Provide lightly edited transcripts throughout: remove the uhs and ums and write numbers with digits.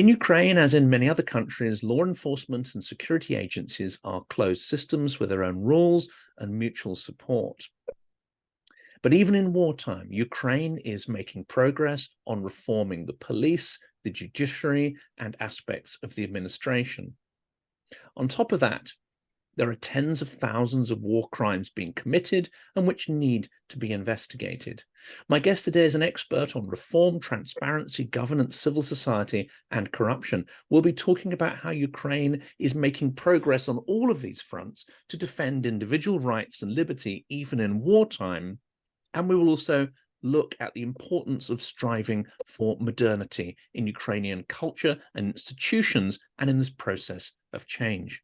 In Ukraine, as in many other countries, law enforcement and security agencies are closed systems with their own rules and mutual support. But even in wartime, Ukraine is making progress on reforming the police, the judiciary, and aspects of the administration. On top of that, there are tens of thousands of war crimes being committed and which need to be investigated. My guest today is an expert on reform, transparency, governance, civil society, and corruption. We'll be talking about how Ukraine is making progress on all of these fronts to defend individual rights and liberty, even in wartime. And we will also look at the importance of striving for modernity in Ukrainian culture and institutions and in this process of change.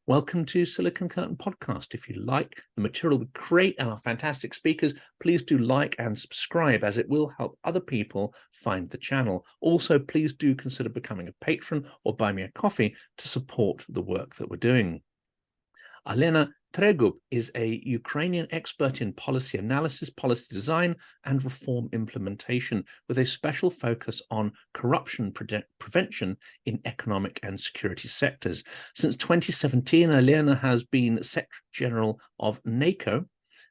Welcome to Silicon Curtain Podcast. If you like the material we create and our fantastic speakers, please do like and subscribe, as it will help other people find the channel. Also, please do consider becoming a patron or buy me a coffee to support the work that we're doing. Olena Tregub is a Ukrainian expert in policy analysis, policy design, and reform implementation, with a special focus on corruption prevention in economic and security sectors. Since 2017, Olena has been Secretary General of NATO,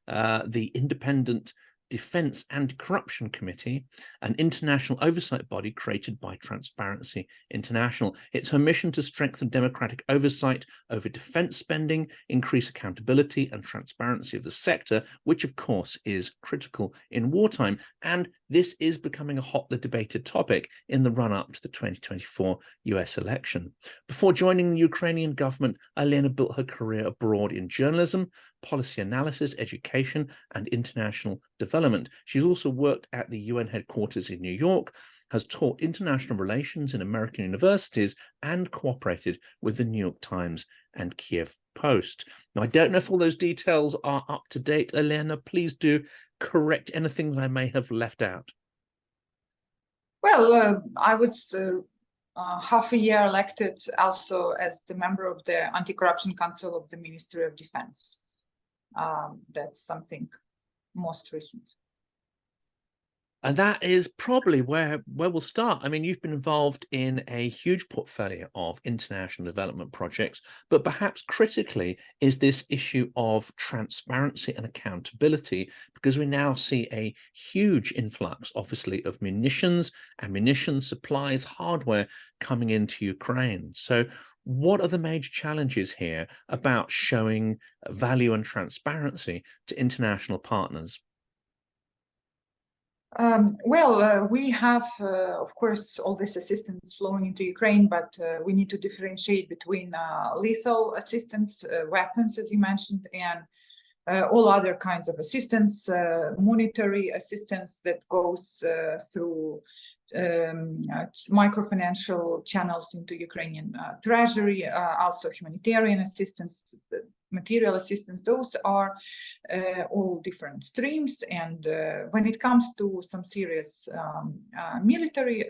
the Independent Defense and Corruption Committee, an international oversight body created by Transparency International. It's her mission to strengthen democratic oversight over defense spending, increase accountability and transparency of the sector, which of course is critical in wartime. And this is becoming a hotly debated topic in the run-up to the 2024 US election. Before joining the Ukrainian government, Olena built her career abroad in journalism, policy analysis, education, and international development. She's also worked at the UN headquarters in New York, has taught international relations in American universities, and cooperated with the New York Times and Kiev Post. Now, I don't know if all those details are up to date, Olena. Please do correct anything that I may have left out. Well, I was half a year elected also as the member of the Anti-Corruption Council of the Ministry of Defense. That's something most recent. And that is probably where we'll start. I mean, you've been involved in a huge portfolio of international development projects, but perhaps critically is this issue of transparency and accountability, because we now see a huge influx, obviously, of munitions, ammunition, supplies, hardware coming into Ukraine. So what are the major challenges here about showing value and transparency to international partners? We have, of course, all this assistance flowing into Ukraine, but we need to differentiate between lethal assistance, weapons, as you mentioned, and all other kinds of assistance, monetary assistance that goes through microfinancial channels into Ukrainian treasury, also humanitarian assistance, material assistance. Those are all different streams. And when it comes to some serious military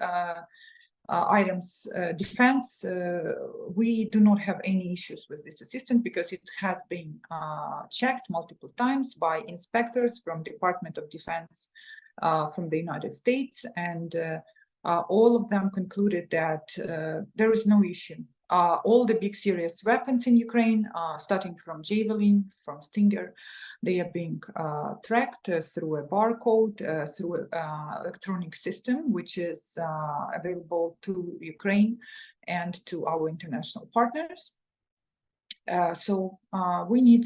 items, defense, we do not have any issues with this assistance because it has been checked multiple times by inspectors from Department of Defense from the United States, and all of them concluded that there is no issue. All the big serious weapons in Ukraine, starting from Javelin, from Stinger, they are being tracked through a barcode, through an electronic system, which is available to Ukraine and to our international partners. So we need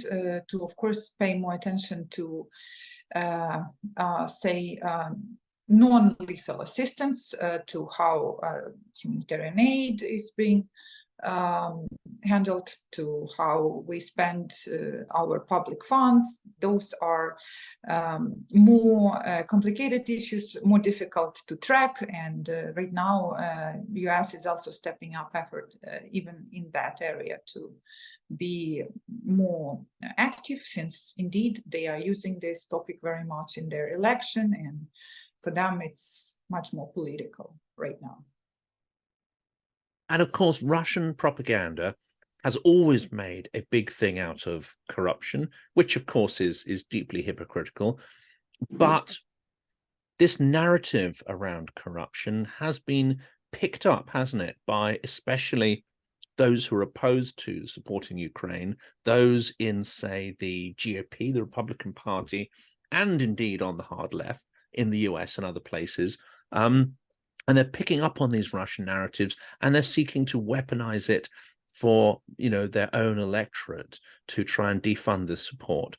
to, of course, pay more attention to non-lethal assistance, to how humanitarian aid is being handled, to how we spend our public funds. Those are more complicated issues, more difficult to track, and right now US is also stepping up effort even in that area to be more active, since indeed they are using this topic very much in their election, and for them it's much more political right now. And of course, Russian propaganda has always made a big thing out of corruption, which of course is deeply hypocritical. But this narrative around corruption has been picked up, hasn't it, by especially those who are opposed to supporting Ukraine, those in, say, the GOP, the Republican Party, and indeed on the hard left in the US and other places. And they're picking up on these Russian narratives, and they're seeking to weaponize it for, their own electorate to try and defund the support.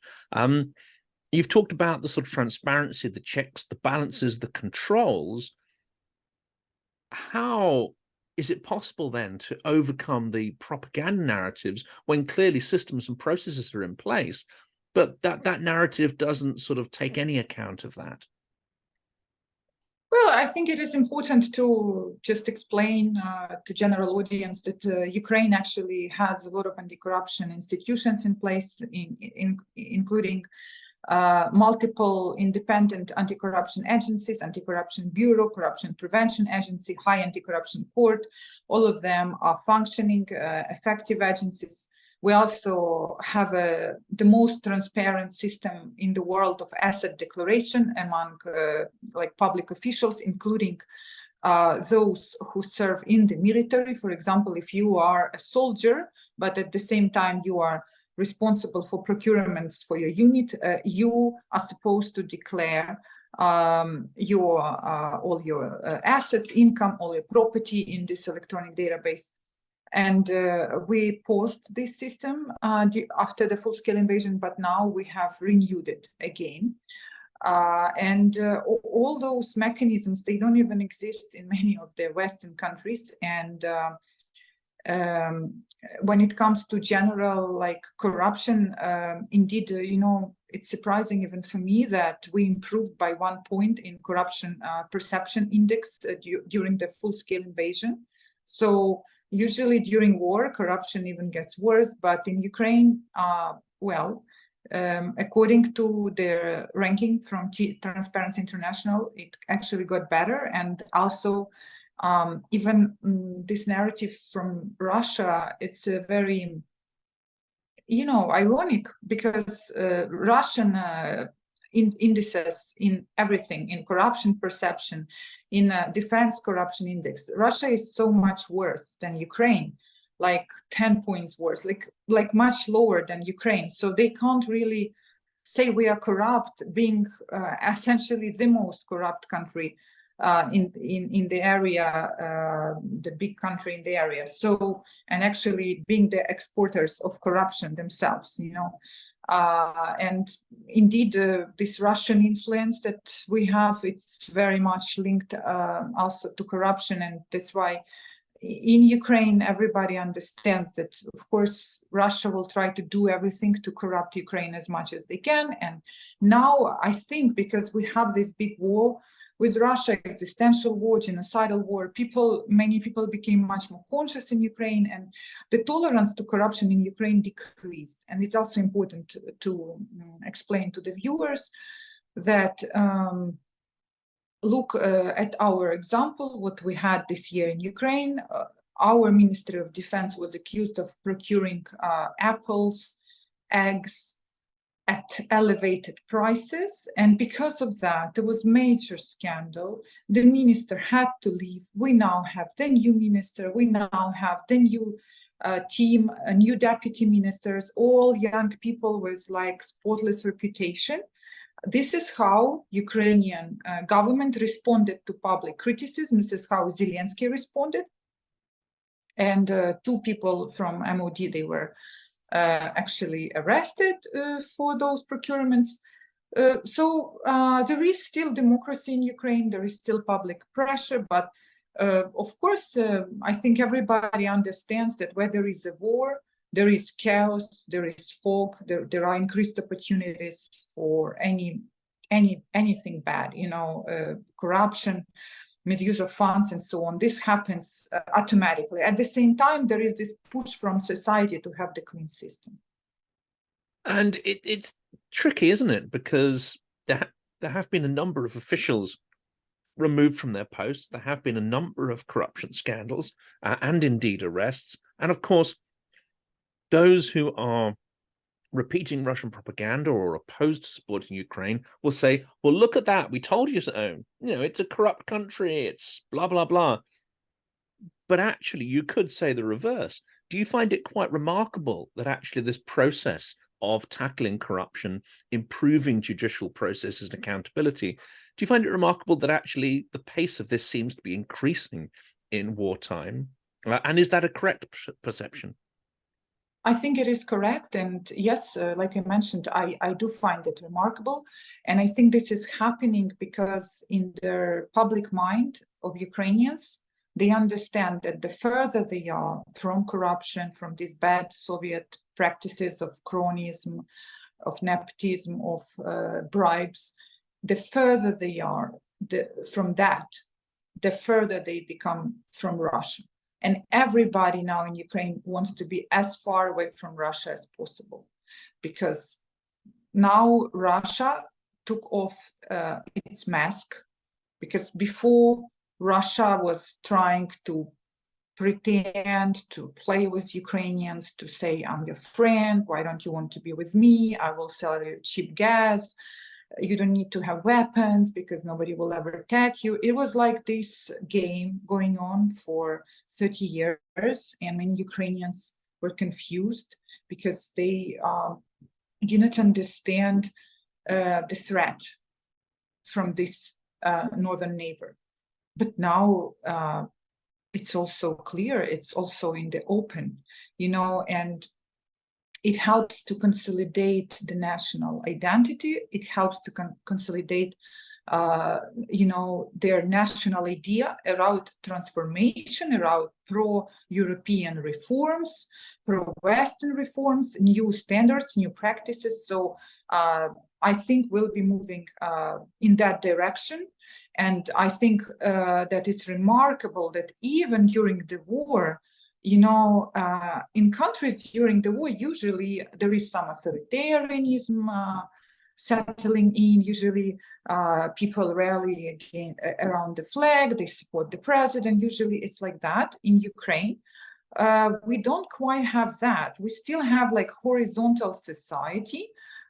You've talked about the sort of transparency, the checks, the balances, the controls. How is it possible then to overcome the propaganda narratives when clearly systems and processes are in place, but that narrative doesn't sort of take any account of that? Well, I think it is important to just explain to general audience that Ukraine actually has a lot of anti-corruption institutions in place, including multiple independent anti-corruption agencies, anti-corruption bureau, corruption prevention agency, high anti-corruption court. All of them are functioning, effective agencies. We also have the most transparent system in the world of asset declaration among public officials, including those who serve in the military. For example, if you are a soldier, but at the same time you are responsible for procurements for your unit, you are supposed to declare all your assets, income, all your property in this electronic database. And we paused this system after the full-scale invasion, but now we have renewed it again. All those mechanisms, they don't even exist in many of the Western countries. And when it comes to general corruption, indeed, it's surprising even for me that we improved by 1 point in corruption perception index during the full-scale invasion. So usually during war, corruption even gets worse, but in Ukraine, according to their ranking from Transparency International, it actually got better. And also, even this narrative from Russia, it's a very, ironic, because Russian indices in everything, in corruption perception, in defense corruption index, Russia is so much worse than Ukraine, like 10 points worse, like much lower than Ukraine. So they can't really say we are corrupt, being essentially the most corrupt country in the area, the big country in the area. So, and actually being the exporters of corruption themselves, and indeed, this Russian influence that we have, it's very much linked also to corruption. And that's why in Ukraine, everybody understands that, of course, Russia will try to do everything to corrupt Ukraine as much as they can. And now I think because we have this big war with Russia, existential war, genocidal war, many people became much more conscious in Ukraine, and the tolerance to corruption in Ukraine decreased. And it's also important to explain to the viewers that look at our example, what we had this year in Ukraine. Our Ministry of Defense was accused of procuring apples, eggs, at elevated prices, and because of that there was major scandal. The minister had to leave. We now have the new minister, we now have the new team, new deputy ministers, all young people with spotless reputation. This is how Ukrainian government responded to public criticism. This is how Zelensky responded. And 2 people from MOD, they were actually arrested for those procurements. So there is still democracy in Ukraine, there is still public pressure, but of course, I think everybody understands that where there is a war, there is chaos, there is fog, there are increased opportunities for anything bad, corruption, misuse of funds, and so on. This happens automatically. At the same time, there is this push from society to have the clean system. And it's tricky, isn't it? Because there have been a number of officials removed from their posts. There have been a number of corruption scandals and indeed arrests. And of course, those who are repeating Russian propaganda or opposed to supporting Ukraine will say, well, look at that. We told you so. It's a corrupt country. It's blah, blah, blah. But actually, you could say the reverse. Do you find it quite remarkable that actually this process of tackling corruption, improving judicial processes and accountability, do you find it remarkable that actually the pace of this seems to be increasing in wartime? And is that a correct perception? I think it is correct. And yes, like I mentioned, I do find it remarkable. And I think this is happening because in the public mind of Ukrainians, they understand that the further they are from corruption, from these bad Soviet practices of cronyism, of nepotism, of bribes, the further they are from that, the further they become from Russia. And everybody now in Ukraine wants to be as far away from Russia as possible, because now Russia took off its mask, because before Russia was trying to pretend to play with Ukrainians, to say, I'm your friend, why don't you want to be with me? I will sell you cheap gas. You don't need to have weapons because nobody will ever attack you. It was like this game going on for 30 years, and many Ukrainians were confused because they didn't understand the threat from this northern neighbor. But now it's also clear, it's also in the open, and it helps to consolidate the national identity. It helps to consolidate, their national idea around transformation, around pro-European reforms, pro-Western reforms, new standards, new practices. So I think we'll be moving in that direction. And I think that it's remarkable that even during the war, in countries during the war, usually there is some authoritarianism settling in. Usually people rally again around the flag, they support the president. Usually it's like that. In Ukraine, we don't quite have that. We still have like horizontal society.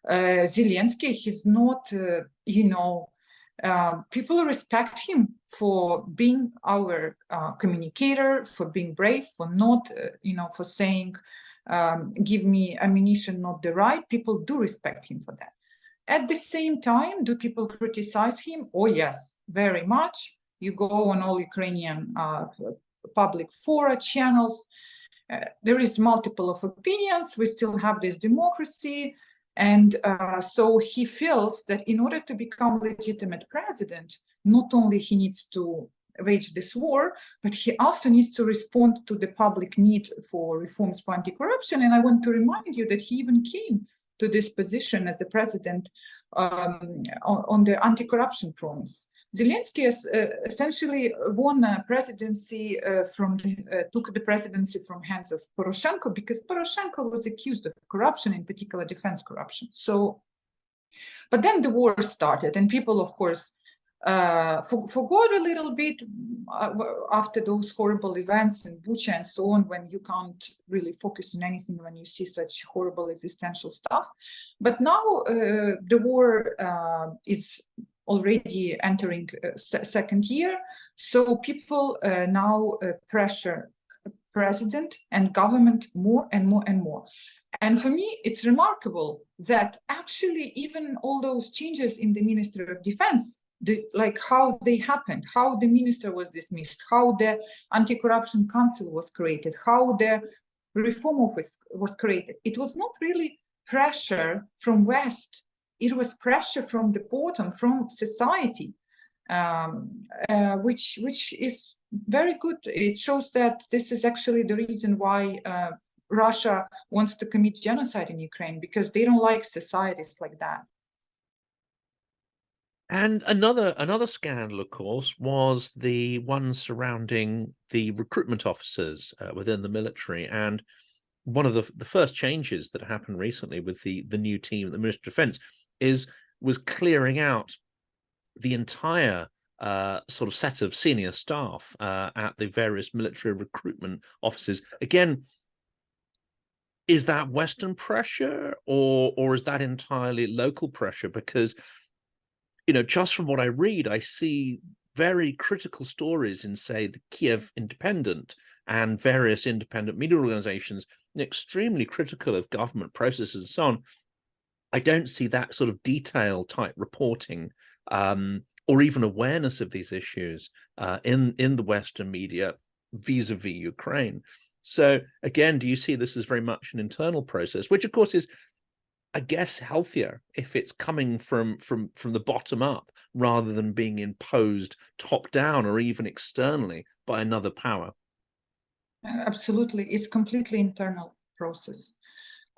Zelensky, he's not, people respect him for being our communicator, for being brave, for not, for saying, give me ammunition, not the right. People do respect him for that. At the same time, do people criticize him? Oh, yes, very much. You go on all Ukrainian public fora channels. There is multiple of opinions. We still have this democracy. And so he feels that in order to become legitimate president, not only he needs to wage this war, but he also needs to respond to the public need for reforms for anti-corruption. And I want to remind you that he even came to this position as a president on the anti-corruption promise. Zelensky has essentially won a presidency took the presidency from hands of Poroshenko, because Poroshenko was accused of corruption, in particular defense corruption. So, but then the war started, and people, of course, forgot a little bit after those horrible events in Bucha and so on, when you can't really focus on anything when you see such horrible existential stuff. But now the war is already entering second year, so people now pressure president and government more and more and more. And for me, it's remarkable that actually even all those changes in the Ministry of Defense, like how they happened, how the minister was dismissed, how the anti-corruption council was created, how the reform office was created, it was not really pressure from West. It was pressure from the bottom, from society, which is very good. It shows that this is actually the reason why Russia wants to commit genocide in Ukraine, because they don't like societies like that. And another scandal, of course, was the one surrounding the recruitment officers within the military. And one of the first changes that happened recently with the new team at the Ministry of Defense was clearing out the entire sort of set of senior staff at the various military recruitment offices. Again, is that Western pressure or is that entirely local pressure? Because, just from what I read, I see very critical stories in, say, the Kiev Independent and various independent media organizations, extremely critical of government processes and so on. I don't see that sort of detail type reporting or even awareness of these issues in the Western media vis-a-vis Ukraine. So again, do you see this as very much an internal process, which of course is, I guess, healthier if it's coming from the bottom up rather than being imposed top down or even externally by another power? Absolutely, it's completely internal process.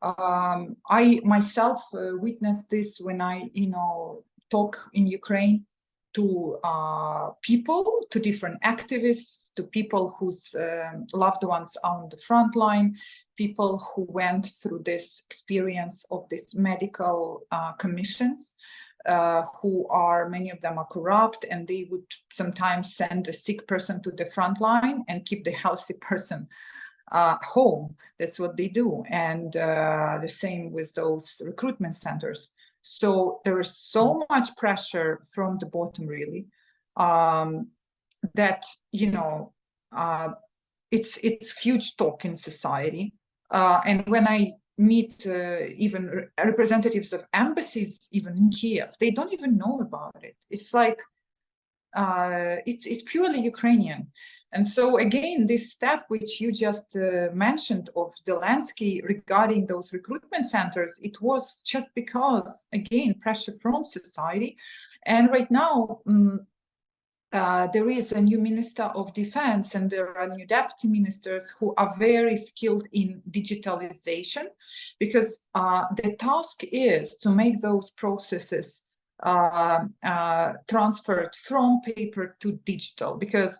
I myself witnessed this when I, talk in Ukraine to people, to different activists, to people whose loved ones are on the front line, people who went through this experience of these medical commissions, who are, many of them are corrupt, and they would sometimes send a sick person to the front line and keep the healthy person home. That's what they do. And the same with those recruitment centers. So there is so much pressure from the bottom, really, that, it's huge talk in society. And when I meet even representatives of embassies, even in Kiev, they don't even know about it. It's like, it's purely Ukrainian. And so again, this step which you just mentioned of Zelensky regarding those recruitment centers, it was just because, again, pressure from society. And right now, there is a new Minister of Defense and there are new deputy ministers who are very skilled in digitalization, because the task is to make those processes transferred from paper to digital, because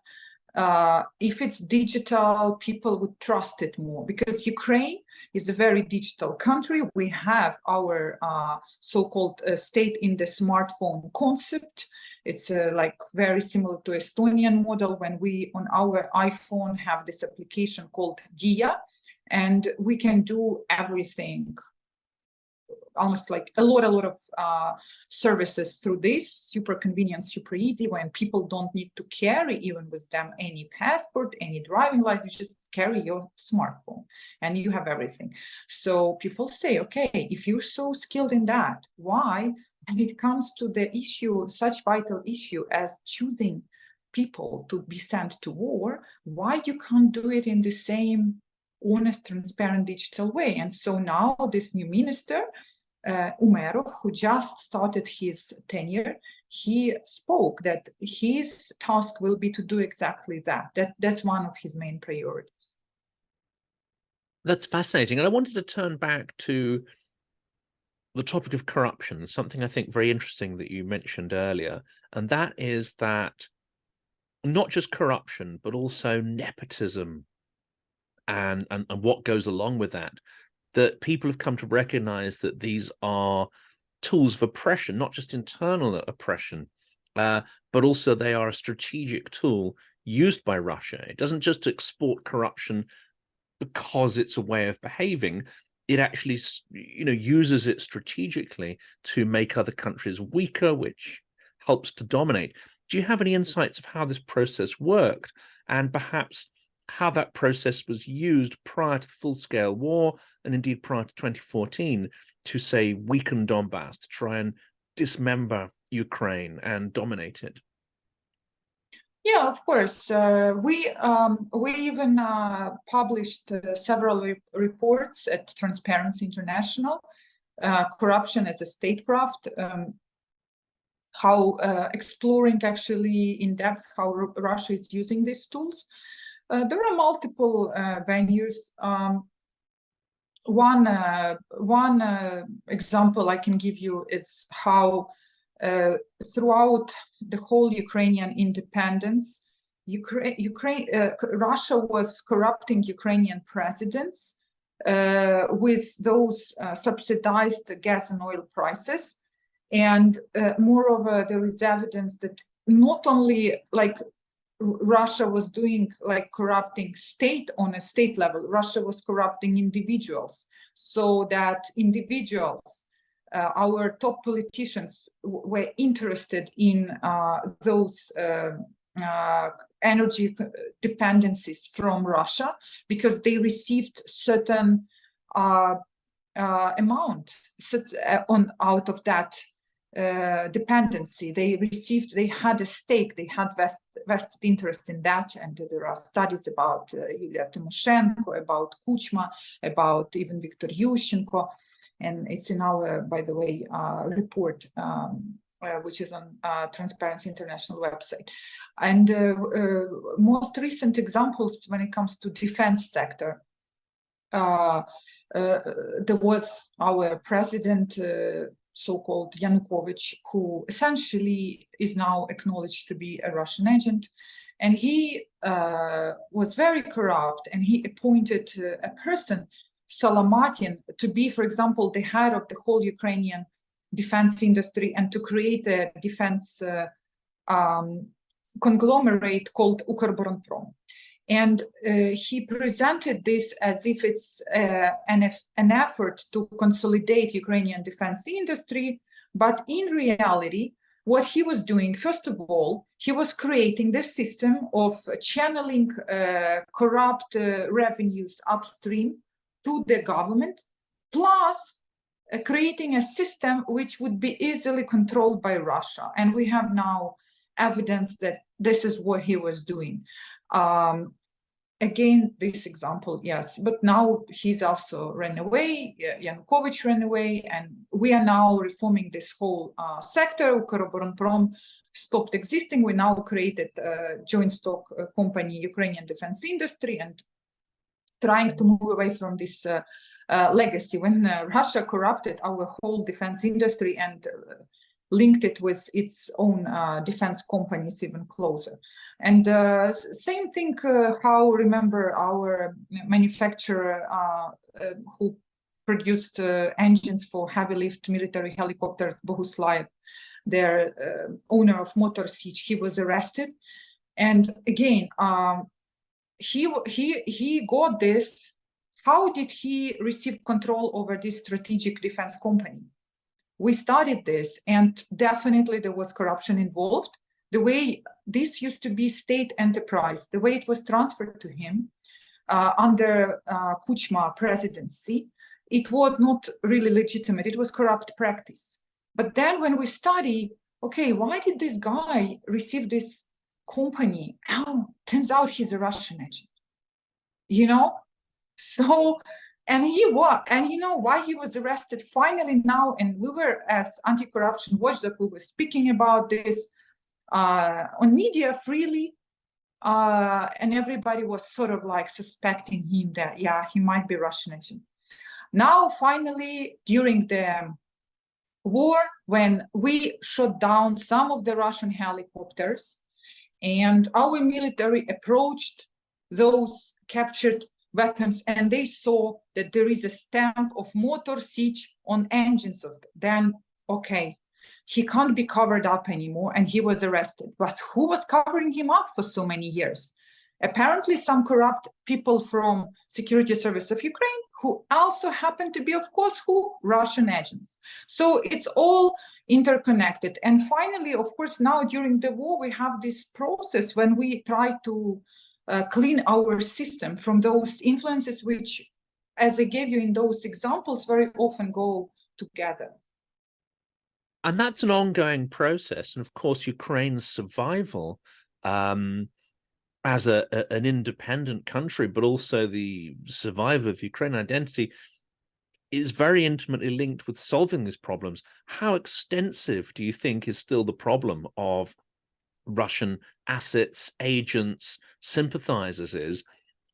if it's digital, people would trust it more, because Ukraine is a very digital country. We have our so-called state in the smartphone concept. It's like very similar to Estonian model, when we on our iPhone have this application called Dia, and we can do everything, almost like a lot of services through this, super convenient, super easy, when people don't need to carry even with them any passport, any driving license, you just carry your smartphone and you have everything. So people say, okay, if you're so skilled in that, why, when it comes to the issue, such vital issue as choosing people to be sent to war, why you can't do it in the same honest, transparent, digital way? And so now this new minister, Umerov, who just started his tenure, he spoke that his task will be to do exactly that. That's one of his main priorities. That's fascinating. And I wanted to turn back to the topic of corruption, something I think very interesting that you mentioned earlier, and that is that not just corruption, but also nepotism and what goes along with that, that people have come to recognize that these are tools of oppression, not just internal oppression, but also they are a strategic tool used by Russia. It doesn't just export corruption because it's a way of behaving. It actually, uses it strategically to make other countries weaker, which helps to dominate. Do you have any insights of how this process worked, and perhaps how that process was used prior to the full-scale war, and indeed prior to 2014, to, say, weaken Donbass, to try and dismember Ukraine and dominate it? Yeah, of course. We even published several reports at Transparency International, corruption as a statecraft, how exploring actually in depth how Russia is using these tools. There are multiple venues. One example I can give you is how throughout the whole Ukrainian independence, Russia was corrupting Ukrainian presidents with those subsidized gas and oil prices. And moreover, there is evidence that not only like Russia was doing like corrupting state on a state level, Russia was corrupting individuals, so that individuals our top politicians were interested in those energy dependencies from Russia, because they received certain amount out of that dependency. They had a stake, they had vested interest in that, and there are studies about Yulia Tymoshenko, about Kuchma, about even Viktor Yushchenko, and it's in our, by the way, report, which is on Transparency International website. And most recent examples when it comes to defense sector, there was our president, so-called Yanukovych, who essentially is now acknowledged to be a Russian agent. And he was very corrupt, and he appointed a person, Solomatin, to be, for example, the head of the whole Ukrainian defense industry, and to create a defense conglomerate called Ukroboronprom. And he presented this as if it's an effort to consolidate Ukrainian defense industry. But in reality, what he was doing, first of all, he was creating this system of channeling corrupt revenues upstream to the government, plus creating a system which would be easily controlled by Russia. And we have now evidence that this is what he was doing. Again, this example, yes, but now he's also ran away, Yanukovych ran away, and we are now reforming this whole sector. Ukroboronprom stopped existing. We now created a joint stock company, Ukrainian defense industry, and trying to move away from this legacy. When Russia corrupted our whole defense industry and linked it with its own defense companies even closer. And same thing, how remember our manufacturer who produced engines for heavy lift military helicopters, Bohuslayev, their owner of Motor Sich, he was arrested. And again, he got this. How did he receive control over this strategic defense company? We studied this, and definitely there was corruption involved. The way this used to be state enterprise, the way it was transferred to him under Kuchma presidency, it was not really legitimate. It was corrupt practice. But then when we study, okay, why did this guy receive this company? Oh, turns out he's a Russian agent, you know? So, and he was, and you know why he was arrested finally now, and we were, as anti-corruption watchdog, we were speaking about this on media freely, and everybody was sort of like suspecting him that, yeah, he might be Russian agent. Now, finally, during the war, when we shot down some of the Russian helicopters, and our military approached those captured weapons, and they saw that there is a stamp of Motor Sich on engines of them, then, okay, he can't be covered up anymore, and he was arrested. But who was covering him up for so many years? Apparently some corrupt people from Security Service of Ukraine, who also happen to be, of course, who? Russian agents. So it's all interconnected. And finally, of course, now during the war, we have this process when we try to clean our system from those influences, which, as I gave you in those examples, very often go together. And that's an ongoing process. And of course, Ukraine's survival as an independent country, but also the survival of Ukrainian identity, is very intimately linked with solving these problems. How extensive do you think is still the problem of Russian assets, agents, sympathizers,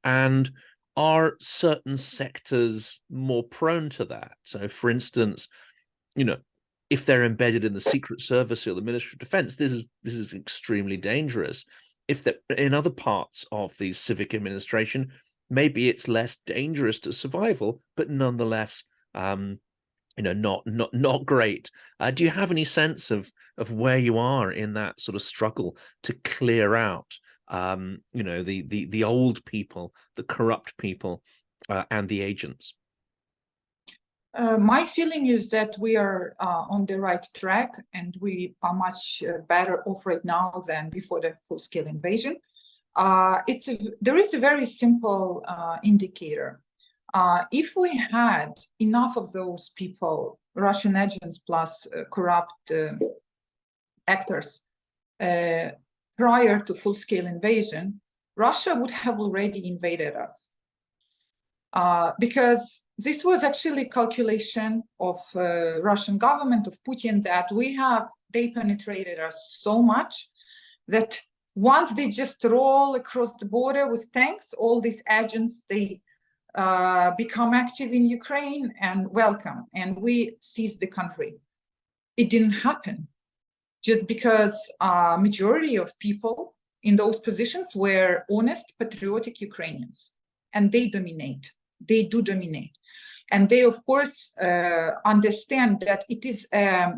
and are certain sectors more prone to that? So, for instance, you know, if they're embedded in the Secret Service or the Ministry of Defense, this is extremely dangerous. If they're in other parts of the civic administration, maybe it's less dangerous to survival, but nonetheless, you know, not great. Do you have any sense of where you are in that sort of struggle to clear out, you know, the old people, the corrupt people, and the agents? My feeling is that we are on the right track, and we are much better off right now than before the full-scale invasion. There is a very simple indicator. If we had enough of those people, Russian agents plus corrupt actors, prior to full-scale invasion, Russia would have already invaded us. Because this was actually calculation of Russian government, of Putin, that they penetrated us so much that once they just roll across the border with tanks, all these agents, they become active in Ukraine and welcome, and we seize the country. It didn't happen just because majority of people in those positions were honest, patriotic Ukrainians, and they dominate. They do dominate. And they, of course, understand that it is a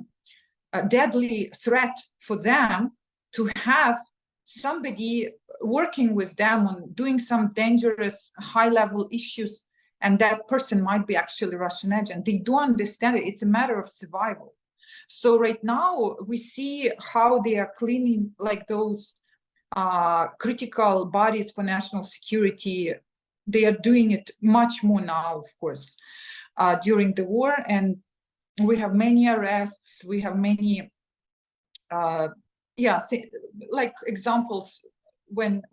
deadly threat for them to have somebody working with them on doing some dangerous high-level issues, and that person might be actually a Russian agent. They do understand it. It's a matter of survival. So right now, we see how they are cleaning like those critical bodies for national security. They are doing it much more now, of course, during the war. And we have many arrests. We have many, like examples when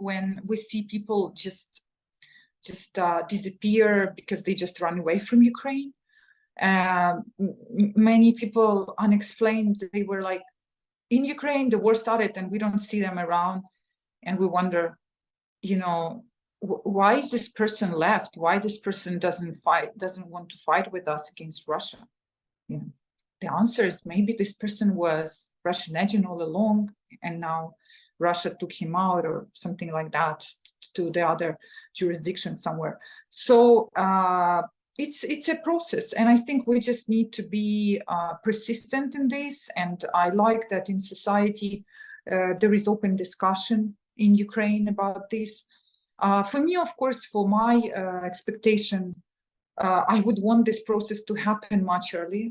we see people just disappear because they just run away from Ukraine. Many people unexplained, they were like in Ukraine, the war started and we don't see them around. And we wonder, why is this person left? Why this person doesn't want to fight with us against Russia? The answer is maybe this person was Russian agent all along, and now Russia took him out or something like that to the other jurisdiction somewhere. So it's a process, and I think we just need to be persistent in this. And I like that in society there is open discussion in Ukraine about this. For me, of course, for my expectation, I would want this process to happen much earlier.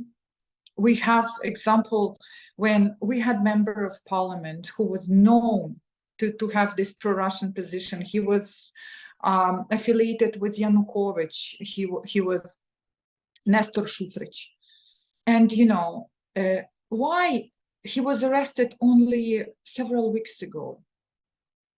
We have example when we had member of parliament who was known to have this pro-Russian position. He was affiliated with Yanukovych. He was Nestor Shufrich. And why he was arrested only several weeks ago.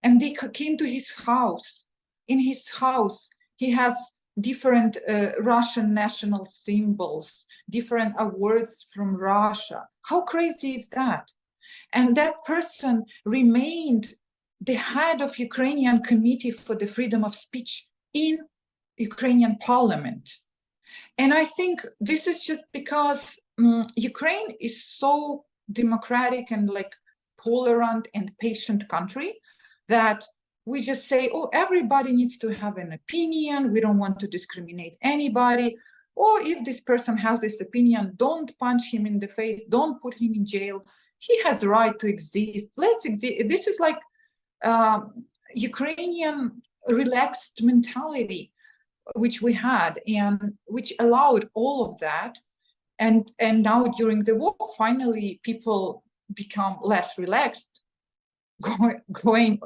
And they came to his house. In his house, he has different Russian national symbols, different awards from Russia. How crazy is that? And that person remained the head of Ukrainian Committee for the Freedom of Speech in Ukrainian parliament. And I think this is just because Ukraine is so democratic and like tolerant and patient country that we just say, oh, everybody needs to have an opinion. We don't want to discriminate anybody. Or if this person has this opinion, don't punch him in the face. Don't put him in jail. He has the right to exist. Let's exist. This is like Ukrainian relaxed mentality, which we had and which allowed all of that. And now during the war, finally, people become less relaxed, going,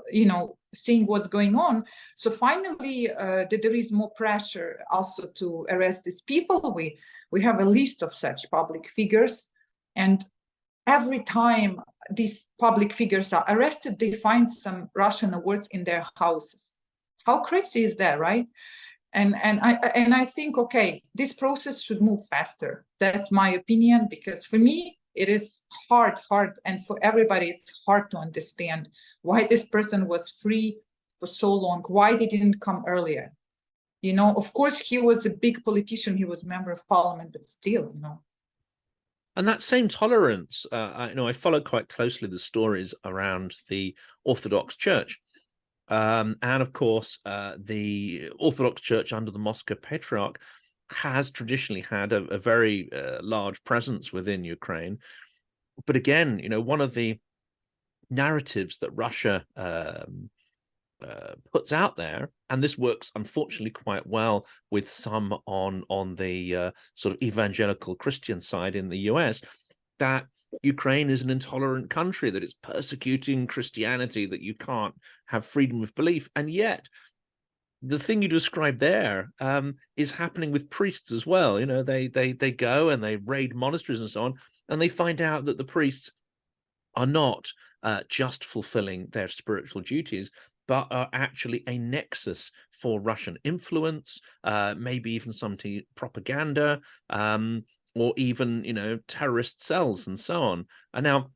seeing what's going on. So finally, there is more pressure also to arrest these people. We have a list of such public figures, and every time these public figures are arrested, they find some Russian awards in their houses. How crazy is that, right? And I think, okay, this process should move faster. That's my opinion, because for me, it is hard, and for everybody, it's hard to understand why this person was free for so long, why they didn't come earlier. Of course, he was a big politician, he was a member of parliament, but still, And that same tolerance, I follow quite closely the stories around the Orthodox Church. And of course, the Orthodox Church under the Moscow Patriarch has traditionally had a very large presence within Ukraine. But again, one of the narratives that Russia puts out there, and this works unfortunately quite well with some on the sort of evangelical Christian side in the US, that Ukraine is an intolerant country, that it's persecuting Christianity, that you can't have freedom of belief. And yet the thing you described there is happening with priests as well. You know, they go and they raid monasteries and so on, and they find out that the priests are not just fulfilling their spiritual duties, but are actually a nexus for Russian influence, maybe even some propaganda, or even, you know, terrorist cells and so on. And now,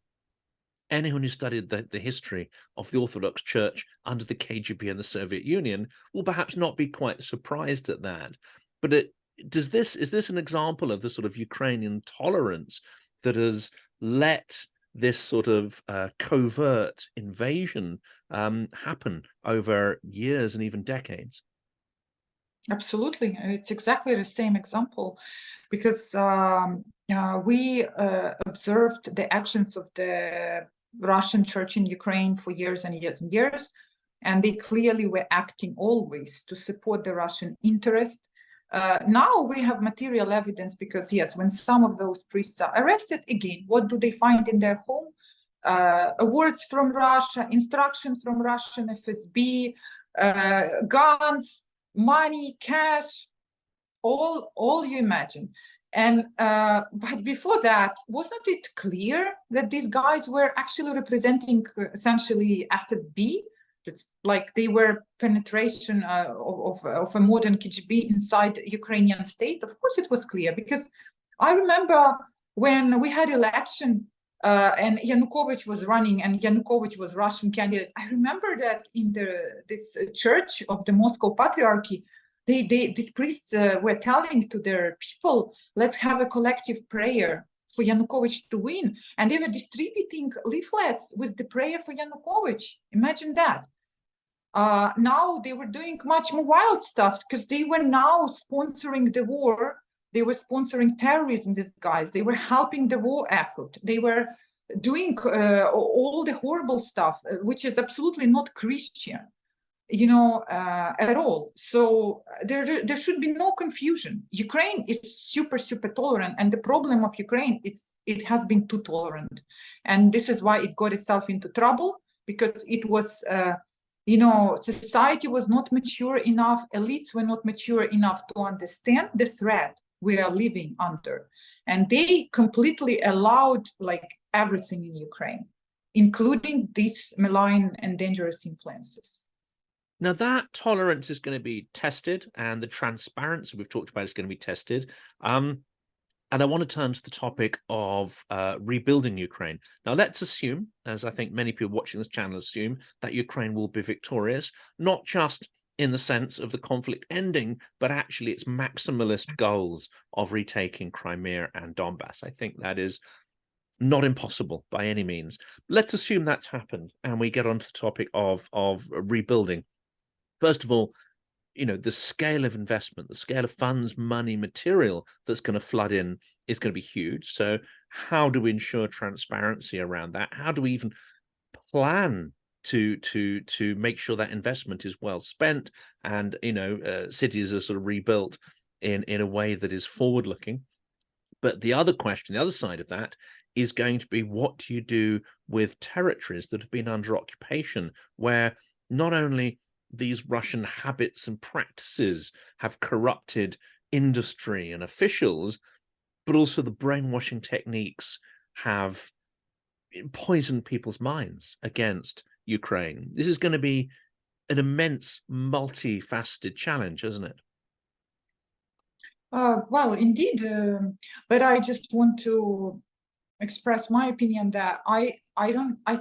anyone who studied the history of the Orthodox Church under the KGB and the Soviet Union will perhaps not be quite surprised at that. But is this an example of the sort of Ukrainian tolerance that has let this sort of covert invasion happen over years and even decades? Absolutely, it's exactly the same example, because we observed the actions of the Russian church in Ukraine for years and years and years, and they clearly were acting always to support the Russian interest. Now we have material evidence, because yes, when some of those priests are arrested, again, what do they find in their home? Awards from Russia, instruction from Russian FSB, guns, money, cash, all you imagine. And but before that, wasn't it clear that these guys were actually representing essentially FSB? That's like they were penetration of a modern KGB inside Ukrainian state. Of course, it was clear, because I remember when we had election and Yanukovych was running, and Yanukovych was Russian candidate. I remember that in this church of the Moscow Patriarchy, these priests were telling to their people, let's have a collective prayer for Yanukovych to win. And they were distributing leaflets with the prayer for Yanukovych. Imagine that. Now they were doing much more wild stuff, because they were now sponsoring the war. They were sponsoring terrorism, these guys. They were helping the war effort. They were doing all the horrible stuff, which is absolutely not Christian, you know, at all. So there should be no confusion. Ukraine is super, super tolerant. And the problem of Ukraine, it has been too tolerant. And this is why it got itself into trouble, because it was, you know, society was not mature enough. Elites were not mature enough to understand the threat we are living under. And they completely allowed like everything in Ukraine, including these malign and dangerous influences. Now that tolerance is going to be tested, and the transparency we've talked about is going to be tested. And I want to turn to the topic of rebuilding Ukraine. Now, let's assume, as I think many people watching this channel assume, that Ukraine will be victorious, not just in the sense of the conflict ending, but actually its maximalist goals of retaking Crimea and Donbass. I think that is not impossible by any means. Let's assume that's happened, and we get onto the topic of rebuilding. First of all, you know, the scale of investment, the scale of funds, money, material that's going to flood in is going to be huge. So how do we ensure transparency around that? How do we even plan to make sure that investment is well spent, and, you know, cities are sort of rebuilt in a way that is forward looking? But the other question, the other side of that, is going to be, what do you do with territories that have been under occupation, where not only these Russian habits and practices have corrupted industry and officials, but also the brainwashing techniques have poisoned people's minds against Ukraine? This is going to be an immense, multifaceted challenge, isn't it? Well, indeed, but I just want to express my opinion that I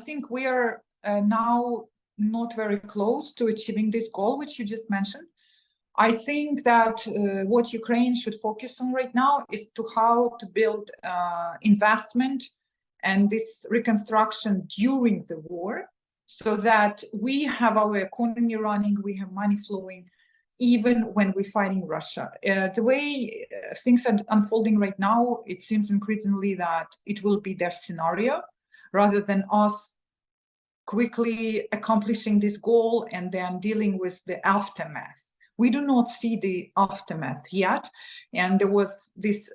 think we are now not very close to achieving this goal, which you just mentioned. I think that what Ukraine should focus on right now is to how to build investment and this reconstruction during the war, so that we have our economy running, we have money flowing, even when we're fighting Russia. The way things are unfolding right now, it seems increasingly that it will be their scenario, rather than us quickly accomplishing this goal and then dealing with the aftermath. We do not see the aftermath yet. And there was this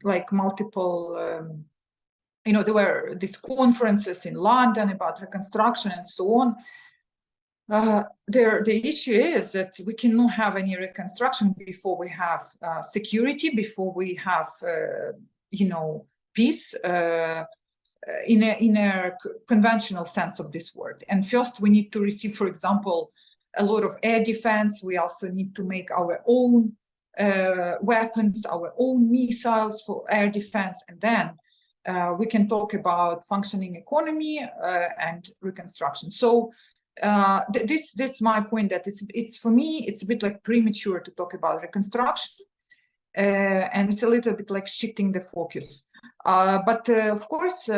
like multiple, there were these conferences in London about reconstruction and so on. The issue is that we cannot have any reconstruction before we have security, before we have, peace in a conventional sense of this word. And first, we need to receive, for example, a lot of air defense. We also need to make our own weapons, our own missiles for air defense, and then we can talk about functioning economy and reconstruction. So that's my point, that it's for me, it's a bit like premature to talk about reconstruction, and it's a little bit like shifting the focus. But of course,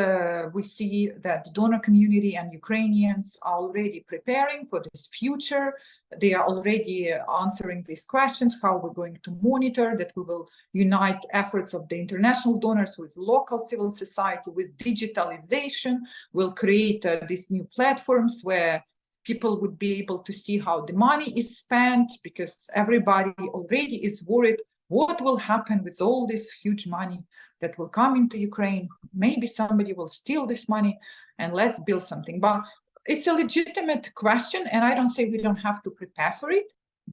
we see that the donor community and Ukrainians are already preparing for this future. They are already answering these questions, how we're going to monitor, that we will unite efforts of the international donors with local civil society, with digitalization. We'll create these new platforms where people would be able to see how the money is spent, because everybody already is worried what will happen with all this huge money that will come into Ukraine. Maybe somebody will steal this money, and let's build something. But it's a legitimate question, and I don't say we don't have to prepare for it,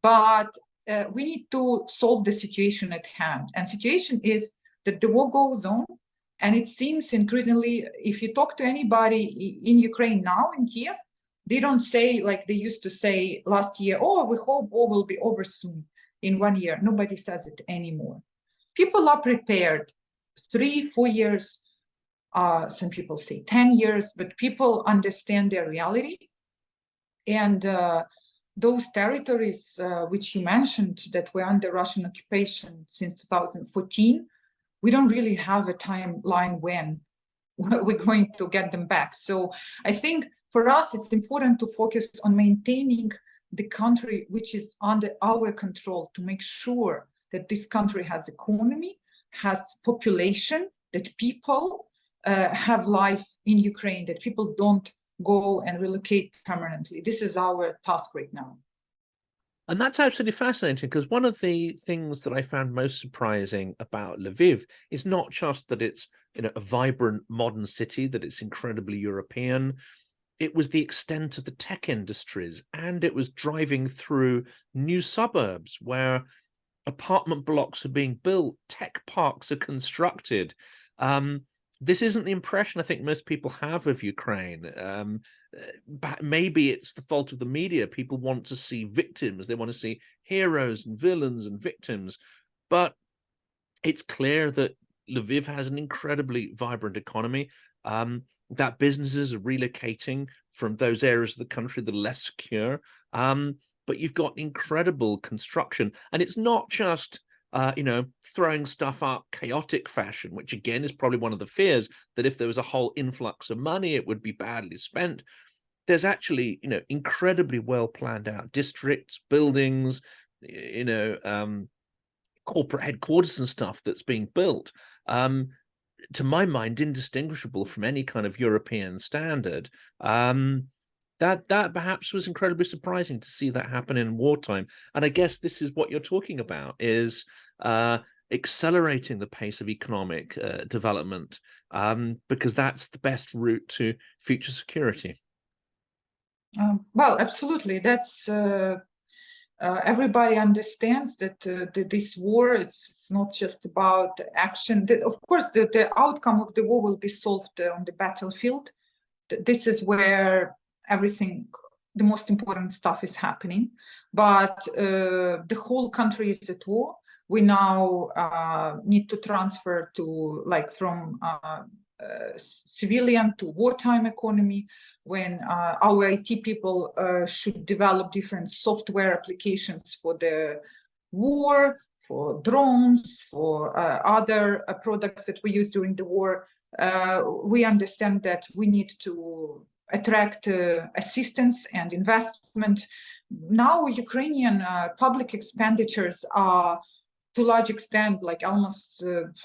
but we need to solve the situation at hand. And situation is that the war goes on, and it seems increasingly, if you talk to anybody in Ukraine now, in Kiev, they don't say like they used to say last year, oh, we hope war will be over soon, in 1 year. Nobody says it anymore. People are prepared. 3-4 years, some people say 10 years, but people understand their reality. And those territories which you mentioned that were under Russian occupation since 2014, we don't really have a timeline when we're going to get them back. So I think for us, it's important to focus on maintaining the country which is under our control, to make sure that this country has economy, has population, that people have life in Ukraine, that people don't go and relocate permanently. This is our task right now. And that's absolutely fascinating, because one of the things that I found most surprising about Lviv is not just that it's a vibrant modern city, that it's incredibly European. It was the extent of the tech industries, and it was driving through new suburbs where apartment blocks are being built, tech parks are constructed. This isn't the impression I think most people have of Ukraine. But maybe it's the fault of the media. People want to see victims. They want to see heroes and villains and victims. But it's clear that Lviv has an incredibly vibrant economy, that businesses are relocating from those areas of the country that are less secure. But you've got incredible construction, and it's not just throwing stuff up chaotic fashion, which again is probably one of the fears, that if there was a whole influx of money, it would be badly spent. There's actually, incredibly well planned out districts, buildings, corporate headquarters and stuff that's being built. To my mind, indistinguishable from any kind of European standard. That perhaps was incredibly surprising to see that happen in wartime. And I guess this is what you're talking about, is accelerating the pace of economic development, because that's the best route to future security. Well, absolutely. That's everybody understands that this war, it's not just about action. Of course, the outcome of the war will be solved on the battlefield. This is where everything, the most important stuff is happening. But the whole country is at war. We now need to transfer to, from civilian to wartime economy, when our IT people should develop different software applications for the war, for drones, for other products that we use during the war. We understand that we need to attract assistance and investment. Now, Ukrainian public expenditures are, to a large extent, almost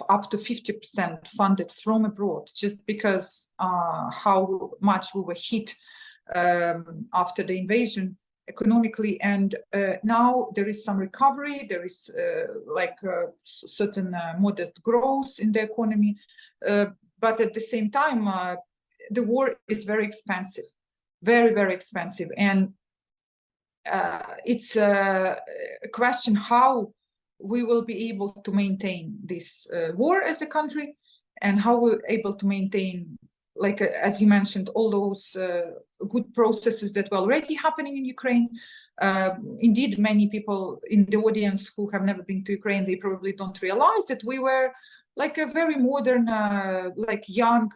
up to 50% funded from abroad, just because how much we were hit after the invasion economically, and now there is some recovery. There is certain modest growth in the economy, but at the same time, the war is very expensive, very, very expensive, and it's a question how we will be able to maintain this war as a country, and how we're able to maintain, like as you mentioned, all those good processes that were already happening in Ukraine. Indeed, many people in the audience who have never been to Ukraine, they probably don't realize that we were like a very modern, like young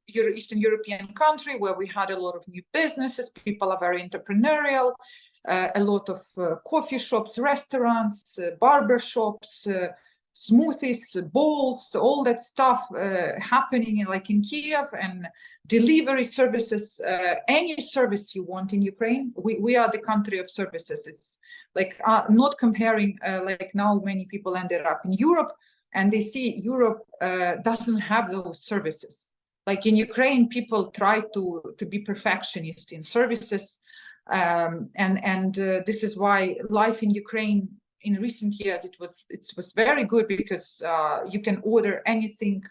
Eastern European country where we had a lot of new businesses. People are very entrepreneurial. A lot of coffee shops, restaurants, barber shops, smoothies, bowls, all that stuff happening like in Kiev, and delivery services, any service you want in Ukraine. We are the country of services. It's like not comparing like now many people ended up in Europe and they see Europe doesn't have those services. Like in Ukraine, people try to be perfectionist in services. This is why life in Ukraine in recent years, it was very good, because you can order anything,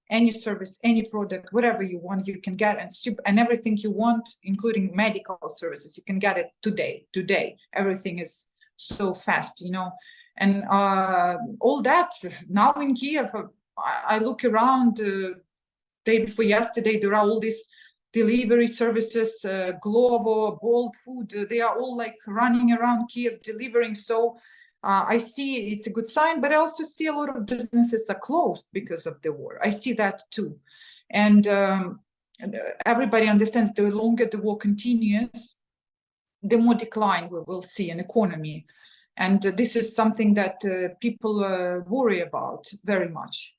any service, any product, whatever you want, you can get, and everything you want, including medical services, you can get it today. Everything is so fast, you know, and all that. Now in Kiev, I look around, day before yesterday, there are all these delivery services, Glovo, Bolt Food, they are all like running around Kiev delivering. So I see it's a good sign, but I also see a lot of businesses are closed because of the war. I see that too. And everybody understands the longer the war continues, the more decline we will see in economy. And this is something that people worry about very much.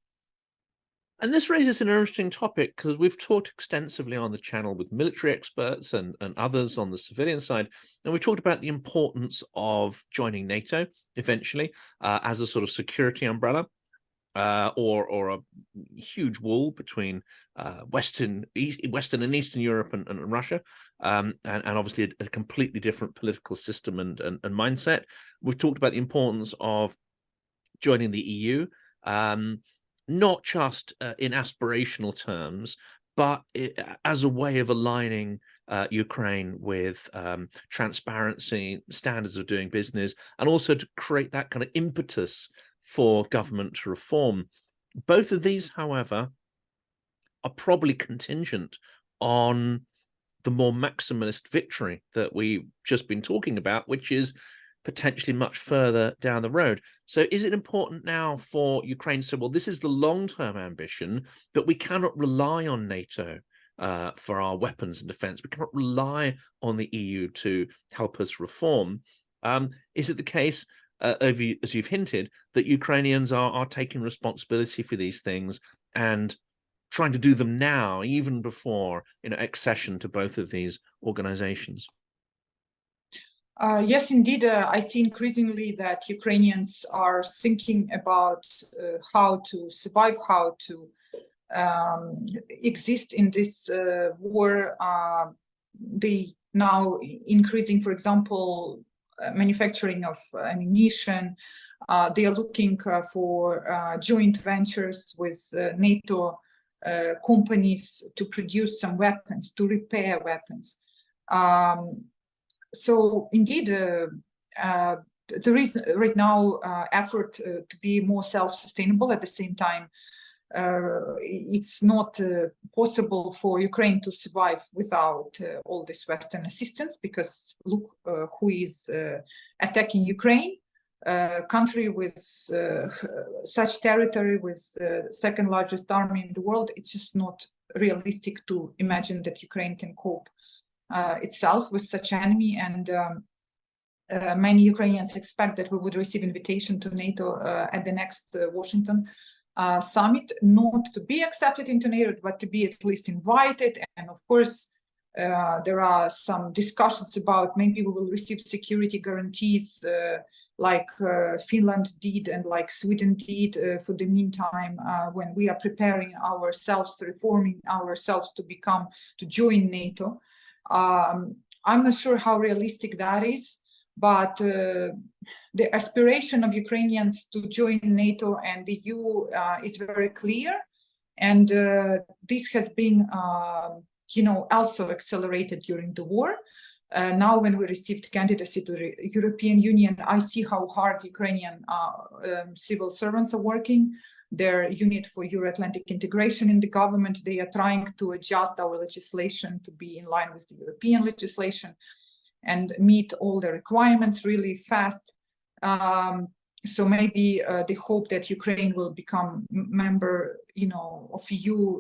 And this raises an interesting topic, because we've talked extensively on the channel with military experts and others on the civilian side, and we talked about the importance of joining NATO eventually as a sort of security umbrella, or a huge wall between Western and Eastern Europe and Russia, and obviously a completely different political system and mindset. We've talked about the importance of joining the EU. Not just in aspirational terms, but as a way of aligning Ukraine with transparency, standards of doing business, and also to create that kind of impetus for government to reform. Both of these, however, are probably contingent on the more maximalist victory that we've just been talking about, which is potentially much further down the road. So is it important now for Ukraine to say, well, this is the long-term ambition, but we cannot rely on NATO for our weapons and defense. We cannot rely on the EU to help us reform. Is it the case, as you've hinted, that Ukrainians are taking responsibility for these things and trying to do them now, even before accession to both of these organizations? Yes, indeed. I see increasingly that Ukrainians are thinking about how to survive, how to exist in this war. They now increasing, for example, manufacturing of ammunition. They are looking for joint ventures with NATO companies to produce some weapons, to repair weapons. So indeed, there is right now effort to be more self-sustainable. At the same time, it's not possible for Ukraine to survive without all this Western assistance, because look who is attacking Ukraine, a country with such territory, with second largest army in the world. It's just not realistic to imagine that Ukraine can cope itself with such enemy, and many Ukrainians expect that we would receive invitation to NATO at the next Washington summit, not to be accepted into NATO, but to be at least invited. And of course, there are some discussions about maybe we will receive security guarantees like Finland did and like Sweden did for the meantime, when we are preparing ourselves, reforming ourselves to join NATO. I'm not sure how realistic that is, but the aspiration of Ukrainians to join NATO and the EU is very clear, and this has been, also accelerated during the war. Now, when we received candidacy to the European Union, I see how hard Ukrainian civil servants are working. Their unit for Euro-Atlantic integration in the government, they are trying to adjust our legislation to be in line with the European legislation and meet all the requirements really fast. So maybe the hope that Ukraine will become member, of EU,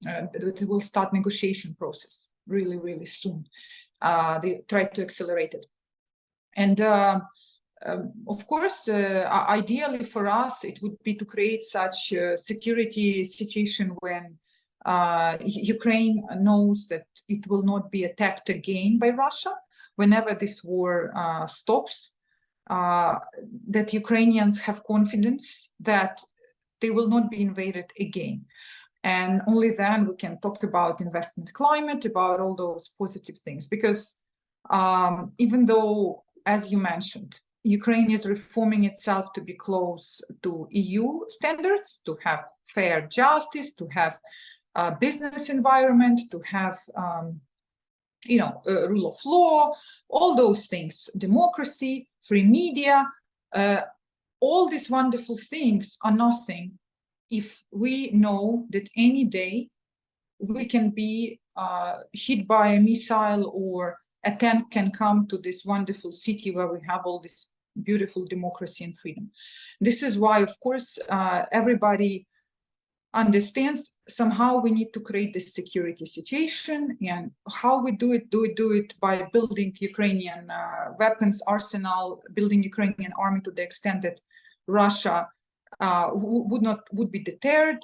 that it will start negotiation process really, really soon. They try to accelerate it. And of course, ideally for us, it would be to create such a security situation when Ukraine knows that it will not be attacked again by Russia whenever this war stops, that Ukrainians have confidence that they will not be invaded again. And only then we can talk about investment climate, about all those positive things. Because even though, as you mentioned, Ukraine is reforming itself to be close to EU standards, to have fair justice, to have a business environment, to have, rule of law, all those things, democracy, free media, all these wonderful things are nothing if we know that any day we can be hit by a missile, or a tank can come to this wonderful city where we have all this beautiful democracy and freedom. This is why, of course, everybody understands somehow we need to create this security situation, and how we do it by building Ukrainian weapons arsenal, building Ukrainian army to the extent that Russia would be deterred.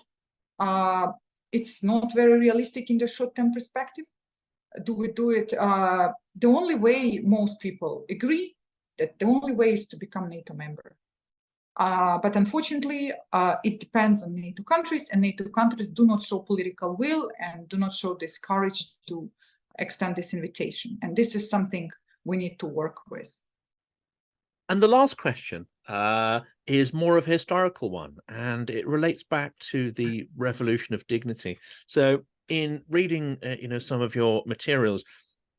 It's not very realistic in the short-term perspective. Do we do it? The only way most people agree that the only way is to become NATO member. But unfortunately, it depends on NATO countries, and NATO countries do not show political will and do not show this courage to extend this invitation. And this is something we need to work with. And the last question is more of a historical one, and it relates back to the Revolution of Dignity. So in reading, some of your materials,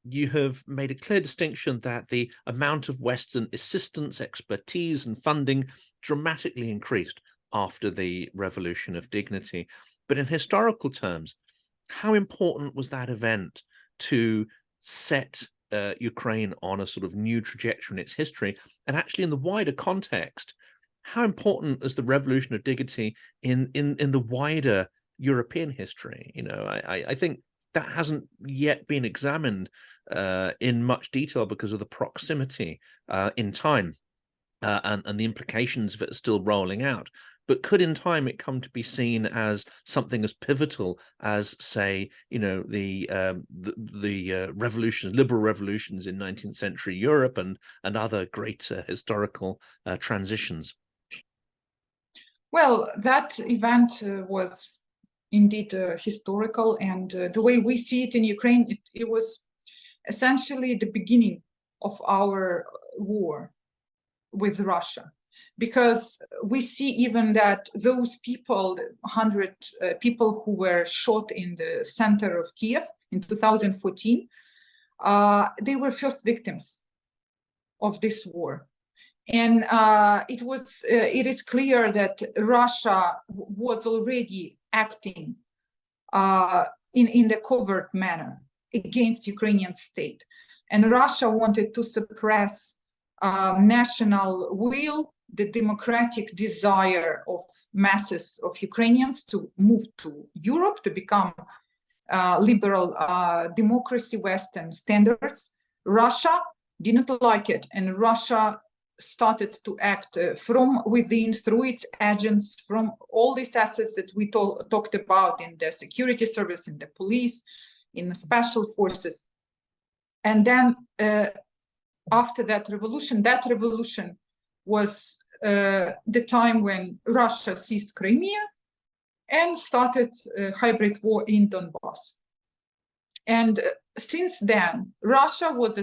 you have made a clear distinction that the amount of Western assistance, expertise, and funding dramatically increased after the Revolution of Dignity. But in historical terms, how important was that event to set Ukraine on a sort of new trajectory in its history? And actually, in the wider context, how important is the Revolution of Dignity in the wider European history? I think that hasn't yet been examined in much detail because of the proximity in time and the implications of it still rolling out. But could in time it come to be seen as something as pivotal as, say, the revolutions, liberal revolutions in 19th century Europe and other great historical transitions? Well, that event was indeed historical, and the way we see it in Ukraine, it was essentially the beginning of our war with Russia, because we see even that those people, 100 people who were shot in the center of Kiev in 2014, they were first victims of this war. And it is clear that Russia was already acting in the covert manner against Ukrainian state. And Russia wanted to suppress national will, the democratic desire of masses of Ukrainians to move to Europe, to become liberal democracy, Western standards. Russia didn't like it, and Russia started to act from within through its agents, from all these assets that we talked about in the security service, in the police, in the special forces. And then after that revolution was the time when Russia seized Crimea and started a hybrid war in Donbass. And since then, Russia was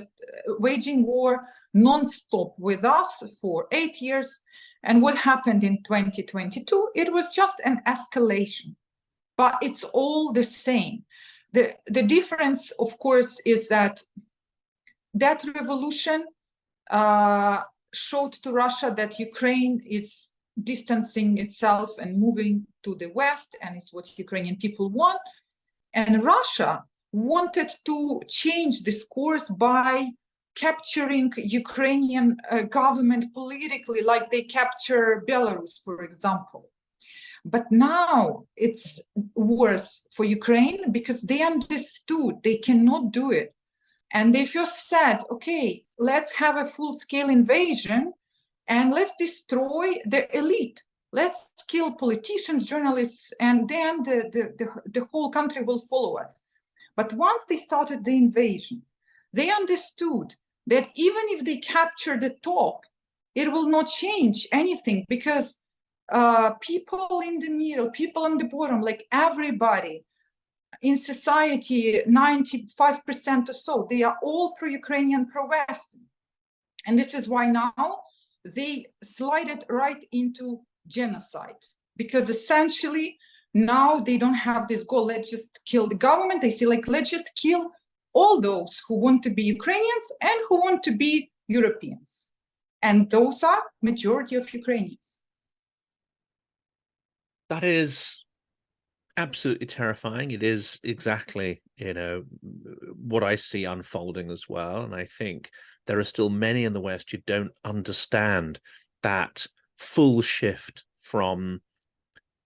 waging war non-stop with us for 8 years. And what happened in 2022? It was just an escalation, but it's all the same. The difference, of course, is that revolution showed to Russia that Ukraine is distancing itself and moving to the West, and it's what Ukrainian people want. And Russia wanted to change this course by capturing Ukrainian government politically, like they capture Belarus, for example. But now it's worse for Ukraine because they understood they cannot do it. And they first said, okay, let's have a full-scale invasion and let's destroy the elite. Let's kill politicians, journalists, and then the whole country will follow us. But once they started the invasion, they understood that even if they capture the top, it will not change anything because people in the middle, people on the bottom, like everybody in society, 95% or so, they are all pro-Ukrainian, pro-Western. And this is why now they slided right into genocide, because essentially now they don't have this goal, let's just kill the government. They say, like, let's just kill all those who want to be Ukrainians and who want to be Europeans. And those are majority of Ukrainians. That is absolutely terrifying. It is exactly, you know, what I see unfolding as well. And I think there are still many in the West who don't understand that full shift from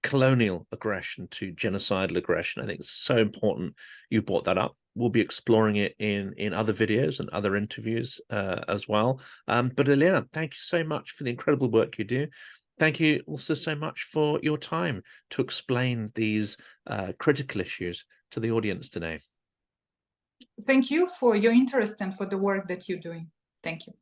colonial aggression to genocidal aggression. I think it's so important you brought that up. We'll be exploring it in other videos and other interviews as well. But Olena, thank you so much for the incredible work you do. Thank you also so much for your time to explain these critical issues to the audience today. Thank you for your interest and for the work that you're doing. Thank you.